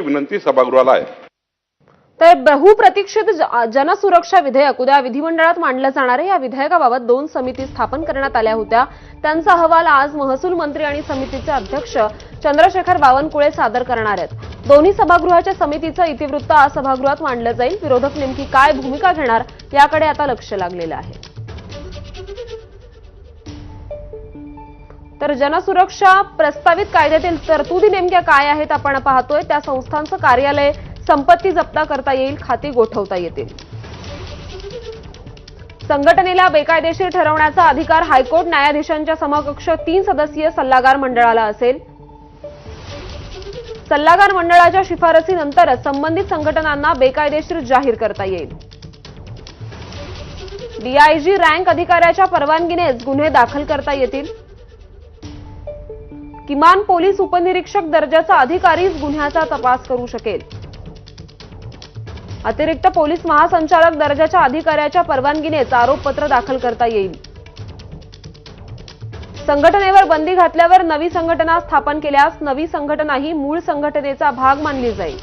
विनंती सभागृहाला आहे। तर बहुप्रतीक्षित जनसुरक्षा विधेयक उद्या विधिमंडळात मांडलं जाणार आहे। या विधेयकाबाबत 2 समिती स्थापन करण्यात आल्या होत्या। त्यांचा अहवाल आज महसूल मंत्री आणि समितीचे अध्यक्ष चंद्रशेखर बावनकुळे सादर करणार आहेत। दोन्ही सभागृहाच्या समितीचं इतिवृत्त आज सभागृहात मांडलं जाईल। विरोधक नेमकी काय भूमिका घेणार याकडे आता लक्ष लागलेलं आहे। तर जनसुरक्षा प्रस्तावित कायद्यातील तरतुदी नेमक्या काय आहेत आपण पाहतोय। त्या संस्थांचं कार्यालय, संपत्ती जप्त करता येईल, खाती गोठवता येतील। संघटनेला बेकायदेशीर ठरवण्याचा अधिकार हायकोर्ट न्यायाधीशांच्या समकक्ष 3 सदस्यीय सल्लागार मंडळाला असेल। सल्लागार मंडळाच्या शिफारसीनंतरच संबंधित संघटनांना बेकायदेशीर जाहीर करता येईल। डीआयजी रँक अधिकाऱ्याच्या परवानगीनेच गुन्हे दाखल करता येतील। किमान पोलीस उपनिरीक्षक दर्जाचा अधिकारीच गुन्ह्याचा तपास करू शकेल। अतिरिक्त पोलीस महासंचालक दर्जाच्या अधिकाऱ्याच्या परवानगीनेच आरोपपत्र दाखल करता येईल। संघटनेवर बंदी घातल्यावर नवी संघटना स्थापन केल्यास नवी संघटना ही मूळ संघटनेचा भाग मानली जाईल।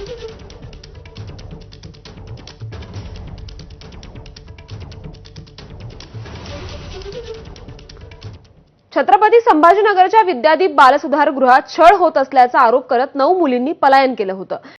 छत्रपती संभाजीनगरच्या विद्यादीप बालसुधारगृहात छळ होत असल्याचा आरोप करत 9 मुलींनी पलायन केलं होतं।